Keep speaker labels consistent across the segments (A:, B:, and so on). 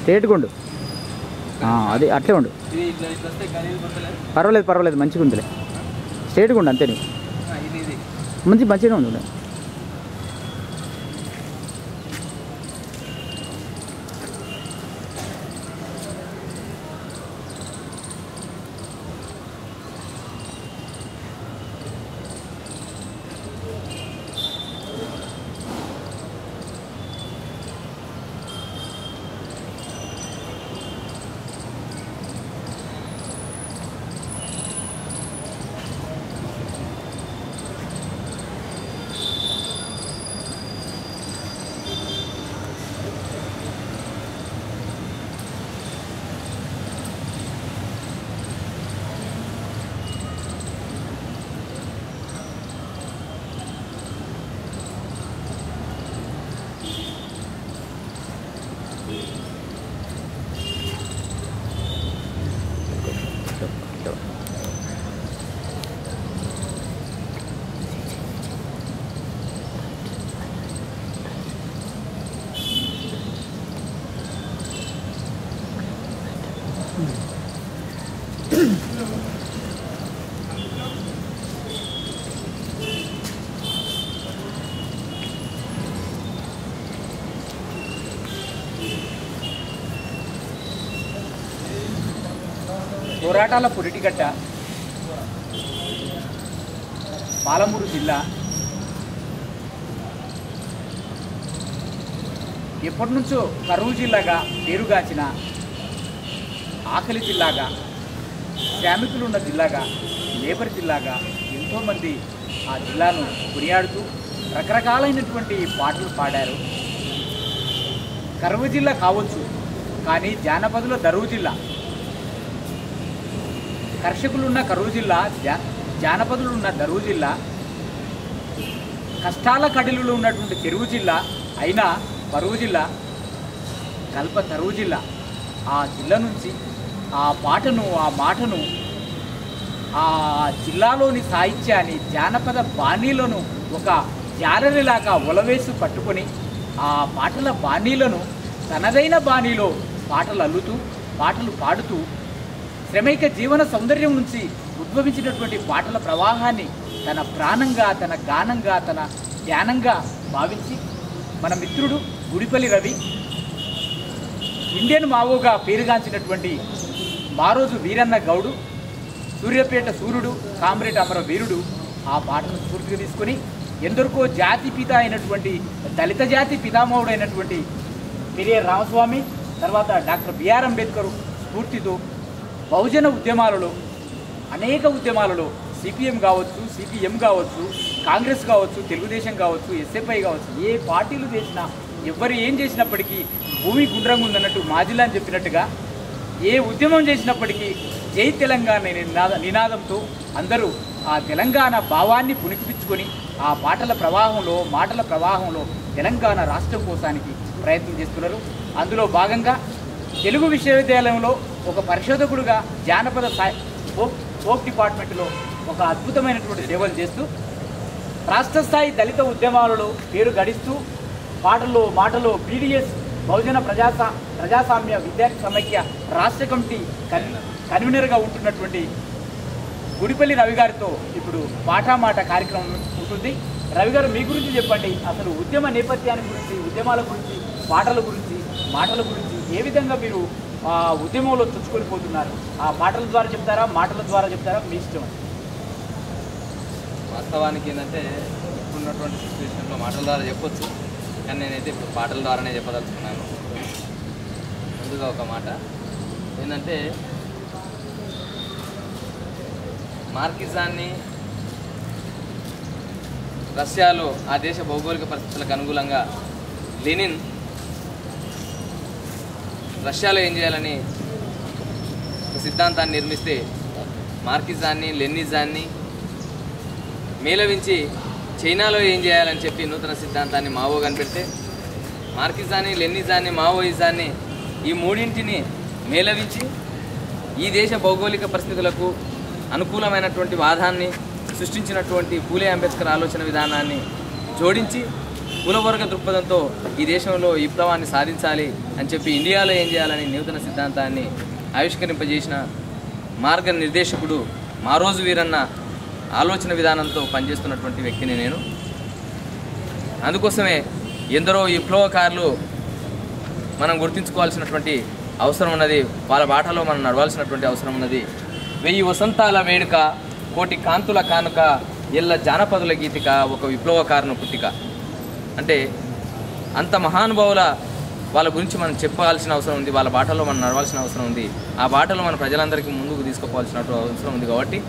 A: స్ట్రేట్గా ఉండు, అది అట్లే ఉండు. పర్వాలేదు పర్వాలేదు, మంచిగా ఉందిలే. స్ట్రేట్గా ఉండు అంతే. మంచిగా ఉంది. పోరాటాల పురిటిగడ్డ పాలమూరు జిల్లా ఎప్పటి నుంచో కరువు జిల్లాగా పేరుగాంచిన ఆకలి జిల్లాగా, శ్రామికులున్న జిల్లాగా, లేబర్ జిల్లాగా ఎంతోమంది ఆ జిల్లాను కొనియాడుతూ రకరకాలైనటువంటి పాటలు పాడారు. కరువు జిల్లా కావచ్చు, కానీ జానపదుల దరువు జిల్లా. కర్షకులున్న కరువు జిల్లా, జానపదులున్న దరువు జిల్లా, కష్టాల కడిలులో ఉన్నటువంటి చెరువు జిల్లా అయినా పరువు జిల్లా, కల్ప తరువు జిల్లా. ఆ జిల్లా నుంచి ఆ పాటను, ఆ మాటను, ఆ జిల్లాలోని సాహిత్యాన్ని, జానపద బాణీలను ఒక జాలరిలాగా ఒలవేసి పట్టుకొని ఆ పాటల బాణీలను తనదైన బాణీలో పాటలు అల్లుతూ, పాటలు పాడుతూ, శ్రమైక జీవన సౌందర్యం నుంచి ఉద్భవించినటువంటి పాటల ప్రవాహాన్ని తన ప్రాణంగా, తన గానంగా, తన ధ్యానంగా భావించి మన మిత్రుడు గుడిపల్లి రవి, ఇండియన్ మావోగా పేరుగాంచినటువంటి మారోజు వీరన్న గౌడు, సూర్యాపేట సూర్యుడు, కామ్రేడ్ అమర వీరుడు ఆ పాటను స్ఫూర్తిగా తీసుకొని ఎందరికో జాతి పిత అయినటువంటి, దళిత జాతి పితామహుడు అయినటువంటి పెరియర్ రామస్వామి, తర్వాత డాక్టర్ బిఆర్ అంబేద్కర్ స్ఫూర్తితో బహుజన ఉద్యమాలలో, అనేక ఉద్యమాలలో సిపిఎం కావచ్చు, సిపిఎం కావచ్చు, కాంగ్రెస్ కావచ్చు, తెలుగుదేశం కావచ్చు, ఎస్ఎఫ్ఐ కావచ్చు, ఏ పార్టీలు చేసినా, ఎవరు ఏం చేసినప్పటికీ భూమి గుండ్రంగా ఉందన్నట్టు మాజిలా అని చెప్పినట్టుగా ఏ ఉద్యమం చేసినప్పటికీ జై తెలంగాణ నినాదంతో అందరూ ఆ తెలంగాణ భావాన్ని పుణికిపించుకొని ఆ పాటల ప్రవాహంలో, మాటల ప్రవాహంలో తెలంగాణ రాష్ట్రం కోసానికి ప్రయత్నం చేస్తున్నారు. అందులో భాగంగా తెలుగు విశ్వవిద్యాలయంలో ఒక పరిశోధకుడుగా జానపద ఫోక్ డిపార్ట్మెంట్లో ఒక అద్భుతమైనటువంటి సేవలు చేస్తూ రాష్ట్ర స్థాయి దళిత ఉద్యమాలలో పేరు గడిస్తూ పాటల్లో, మాటలో బీడీఎస్ బహుజన ప్రజాస్వామ్య విద్యార్థి సమైక్య రాష్ట్ర కమిటీ కన్వీనర్గా ఉంటున్నటువంటి గుడిపల్లి రవి గారితో ఇప్పుడు మాట కార్యక్రమం ఉంటుంది. రవి గారు, మీ గురించి చెప్పండి. అసలు ఉద్యమ నేపథ్యాన్ని గురించి, ఉద్యమాల గురించి, పాటల గురించి, మాటల గురించి ఏ విధంగా మీరు ఉద్యమంలో చొచ్చుకొని పోతున్నారు? ఆ పాటల ద్వారా చెప్తారా, మాటల ద్వారా చెప్తారా? మీ ఇష్టం.
B: వాస్తవానికి ఏంటంటే ఇప్పుడున్నటువంటి సిచ్యువేషన్లో మాటల ద్వారా చెప్పొచ్చు, కానీ నేనైతే ఇప్పుడు పాటల ద్వారానే చెప్పదలుచుకున్నాను. ముందుగా ఒక మాట ఏంటంటే, మార్కిజాన్ని రష్యాలో ఆ దేశ భౌగోళిక పరిస్థితులకు అనుకూలంగా లెనిన్ రష్యాలో ఏం చేయాలని ఒక సిద్ధాంతాన్ని నిర్మిస్తే, మార్కిజాన్ని, లెనినిజాన్ని మేళవించి చైనాలో ఏం చేయాలని చెప్పి నూతన సిద్ధాంతాన్ని మావో కనిపెడితే, మార్కిజాన్ని, లెనినిజాన్ని, మావోయిజాన్ని ఈ మూడింటిని మేళవించి ఈ దేశ భౌగోళిక పరిస్థితులకు అనుకూలమైనటువంటి వాదాన్ని సృష్టించినటువంటి పూలే అంబేద్కర్ ఆలోచన విధానాన్ని జోడించి కులవర్గ దృక్పథంతో ఈ దేశంలో విప్లవాన్ని సాధించాలి అని చెప్పి ఇండియాలో ఏం చేయాలని నూతన సిద్ధాంతాన్ని ఆవిష్కరింపజేసిన మార్గనిర్దేశకుడు మారోజు వీరన్న ఆలోచన విధానంతో పనిచేస్తున్నటువంటి వ్యక్తిని నేను. అందుకోసమే ఎందరో విప్లవకారులు మనం గుర్తించుకోవాల్సినటువంటి అవసరం ఉన్నది. వాళ్ళ బాటలో మనం నడవాల్సినటువంటి అవసరం ఉన్నది. 1000 వసంతాల వేడుక, కోటి కాంతుల కానుక, ఎల్ల జానపదుల గీతిక, ఒక విప్లవకారుని పుట్టిక. అంటే అంత మహానుభావుల వాళ్ళ గురించి మనం చెప్పాల్సిన అవసరం ఉంది. వాళ్ళ బాటలో మనం నడవాల్సిన అవసరం ఉంది. ఆ బాటలో మన ప్రజలందరికీ ముందుకు తీసుకుపోవాల్సిన అవసరం ఉంది. కాబట్టి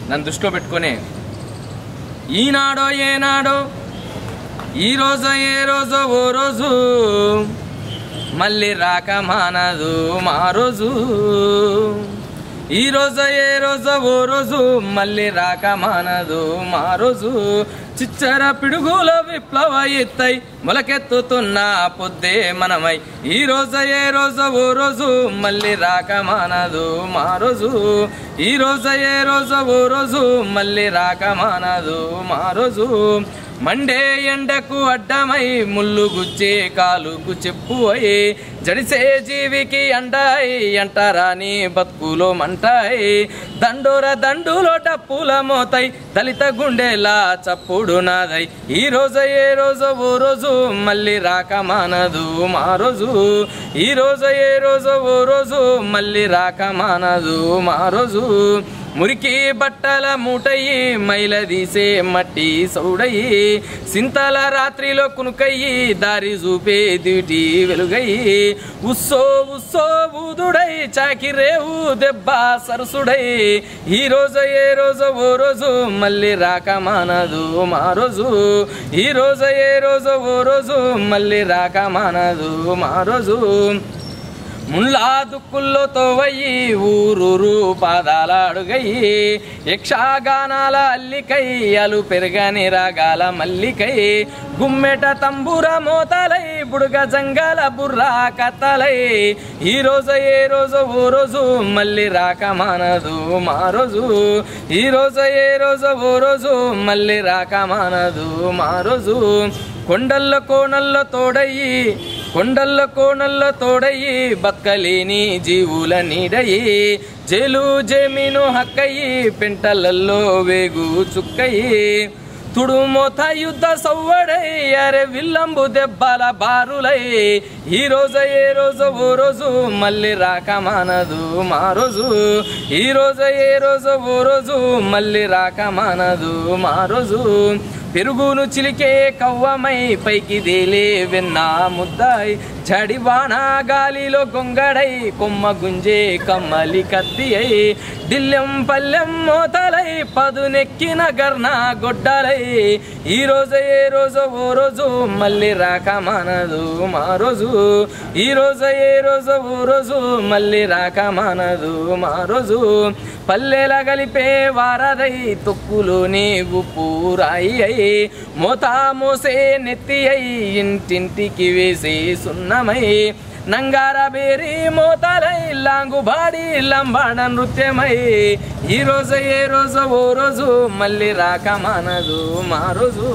B: నన్ను దృష్టిలో పెట్టుకునే ఈనాడో ఏనాడో, ఈ రోజు ఏ రోజో ఓ రోజు, మళ్ళీ రాక మానదు మా రోజు. ఈ రోజు ఏ రోజో ఓ రోజు, మళ్ళీ రాక మానదు మా రోజు. చిచ్చర పిడుగుల విప్లవ ఎత్తై మొలకెత్తుతున్న పొద్దే మనమై. ఈ రోజు ఏ రోజో ఓ రోజు, మళ్ళీ రాక మానదు మా రోజు. ఈ రోజు ఏ రోజో ఓ రోజు, మళ్ళీ రాక మానదు మా రోజు. మండే ఎండకు అడ్డమై, ముళ్ళు గుచ్చే కాలుకు చెప్పు అయి, జడిసే జీవికి అండాయి, అంటరాని బతుకులో మంటాయి. దండోర దండులో టప్పుల మోతాయి, దళిత గుండెలా చప్పుడు నాదై. ఈ రోజు ఏ రోజో ఓ రోజు, మళ్ళీ రాక మానదు మా రోజు. ఈ రోజు ఏ రోజో ఓ రోజు, మళ్ళీ రాక మానదు మా రోజు. మురికి బట్టల మూటయ్యి, మైల తీసే మట్టి సౌడయ్యి, సింతల రాత్రిలో కునుకయ్యి, దారి చూపే దిటి వెలుగయ్యి. ఉస్సో ఉస్సో ఊదుడై, చాకిరేవు దెబ్బ సరసుడై. ఈ రోజు ఏ రోజో ఓ రోజు, మళ్ళీ రాక మానదు మా రోజు. ఈ రోజు ఏ రోజో ఓ రోజు, మళ్ళీ రాక మానదు మా రోజు. ముళ్ళా దుక్కుల్లో తోవయ్యి, ఊరూరు పాదాల అడుగయ్యి, యక్షగానాల అల్లికై, అలు పెరగని రాగాల మల్లికై. గుమ్మెట తంబూర మోతలై, బుడుగ జంగాల బుర్రా కత్తలై. ఈ రోజు ఏ రోజో ఓ రోజు, మళ్ళీ రాక మానదు మా రోజు. ఈ రోజు ఏ రోజో ఓ రోజు, మళ్ళీ రాక మానదు మా రోజు. కొండల్లో కోణల్లో తోడయ్యి, కొండల్లో కోణల్లో తోడయ్యి, బతకలేని జీవుల నీడయి. జైలు జమీను హక్కయి, పెంటలల్లో వేగు చుక్కయి. తుడుమోత యుద్ధ సవ్వడై, అరే విల్లంబు దెబ్బల బారులై. ఈ రోజు ఏ రోజో ఓ రోజు, మళ్ళీ రాక మానదు మా రోజు. ఈ రోజు ఏ రోజో ఓ రోజు, మళ్ళీ రాక మానదు మా రోజు. పెరుగును చిలికే కవ్వమై, పైకి దేలే వెన్న ముద్దాయి, జడివాన గాలిలో గొంగడై, కొమ్మ గుంజే కమ్మలి కత్తి అయి. ఢిల్లెం పల్లెం మోతలై, పదునెక్కిన గర్ణ గొడ్డలై. ఈ రోజు ఏ రోజో ఓ రోజు, మళ్ళీ రాక మానదు మా రోజు. ఈ రోజు ఏ రోజో ఓ రోజు, మళ్ళీ రాక మానదు మా రోజు. పల్లెల గలిపే వారదై, తొక్కులోని ఉప్పు రాయి అయి, మోతా మోసే నెత్తి అయి, ఇంటింటికి వేసే సున్నమై. నంగార బేరి మోతలై, లాంగుబాడి లంబాడ నృత్యమై. ఈ రోజు ఏ రోజో ఓ రోజు, మళ్ళీ రాక మానదు మా రోజు.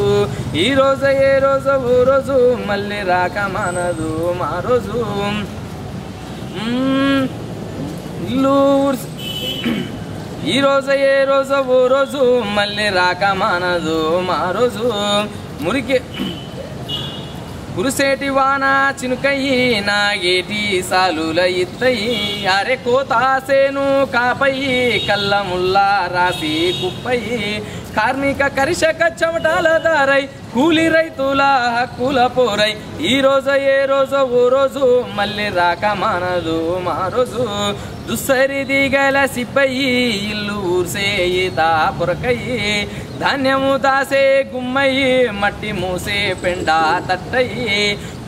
B: ఈ రోజు ఏ రోజో ఓ రోజు, మళ్ళీ రాక మానదు మా రోజు. ఈ రోజు ఏ రోజో ఓ రోజు, మళ్ళీ రాక మానదు మా రోజు. మురికి కురిసేటి వాన చినుకయ్యి, నాగేటి సాలుల ఇత్తయి. అరే కోతాసేను కాపయ్యి, కళ్ళ ముల్లా రాసి కుప్పయ్యి. కార్మిక కరిషక చెమటాల దారై, కూలి రైతుల హక్కుల పోరై. ఈ రోజు ఏ రోజో ఓ రోజు, మళ్ళీ రాక మానదు మా రోజు. దుస్సరిది గల సిప్పయ్యి, ఇల్లు ఊర్సే ఈత పొరకయ్యి. ధాన్యము దాసే గుమ్మయ్యి, మట్టి మూసే పెండ తట్టయ్యి.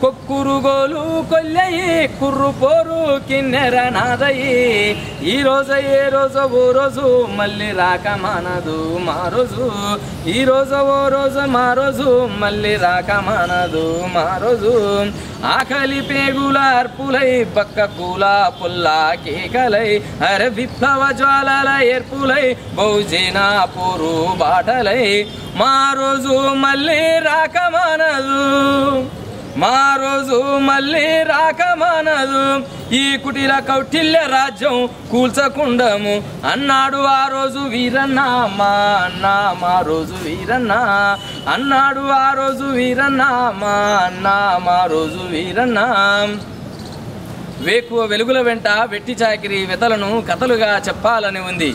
B: కొక్కురుగోలు కొల్లయ్యి, కుర్రు పోరు కిన్నెర నాదయ్యి. ఈ రోజు ఏ రోజో ఓ రోజు, మళ్ళీ రాక మానదు మా రోజు. ఈ రోజు ఓ రోజు మా రోజు, మళ్ళీ రాక మానదు మా రోజు. ఆకలి పేగుల అర్పులై పక్క కూల పుల్లా కేకలై అరే విప్లవ జ్వాలల ఏర్పులై బహుజన పోరు బాటలై మా రోజు మళ్ళీ రాకమానదు మా రోజు మళ్ళీ రాకమానదు ఈ కుటిల కౌటిల్య రాజ్యం కూల్చకుండము అన్నాడు ఆ రోజు వీరన్న మా అన్న మా రోజు వీరన్న అన్నాడు ఆ రోజు వీరన్న మా అన్న మా రోజు వీరన్న వేకువ వెలుగుల వెంట వెట్టి చాకిరి వెతలను కథలుగా చెప్పాలని ఉంది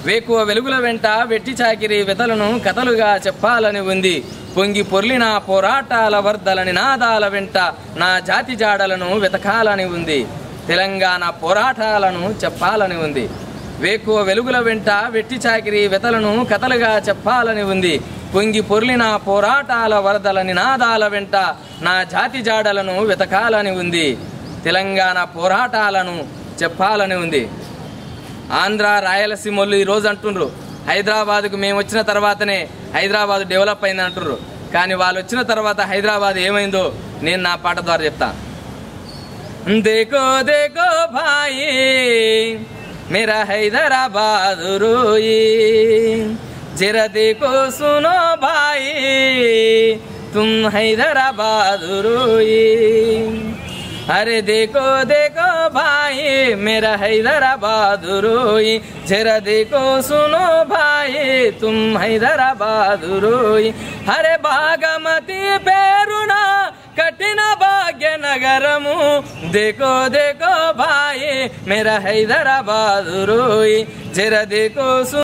B: వేకువ వెలుగుల వెంట వెట్టి చాకిరి వెతలను కథలుగా చెప్పాలని ఉంది పొంగి పొర్లిన పోరాటాల వర్ధల నినాదాల వెంట నా జాతి జాడలను వెతకాలని ఉంది తెలంగాణ పోరాటాలను చెప్పాలని ఉంది వేకువ వెలుగుల వెంట వెట్టి చాకిరి వెతలను కథలుగా చెప్పాలని ఉంది పొంగి పొర్లిన పోరాటాల వరదల నినాదాల వెంట నా జాతి జాడలను వెతకాలని ఉంది తెలంగాణ పోరాటాలను చెప్పాలని ఉంది ఆంధ్ర రాయలసీమలు ఈరోజు అంటుండ్రు హైదరాబాద్కు మేము వచ్చిన తర్వాతనే హైదరాబాద్ డెవలప్ అయింది అంటుర్రు కానీ వాళ్ళు వచ్చిన తర్వాత హైదరాబాద్ ఏమైందో నేను నా పాట ద్వారా చెప్తా దేకో దేకో భాయి మేరా హైదరాబాద్ రోయి జరా దేకో సునో భాయి తుమ్ హైదరాబాద్ రోయి अरे देखो देखो भाई मेरा हैदराबाद रोई जरा देखो सुनो भाई तुम हैदराबाद रोई अरे बागमती पेरुना कठिन भाग्य नगरमु देखो देखो भाई मेरा हैदराबाद रोई जरा देखो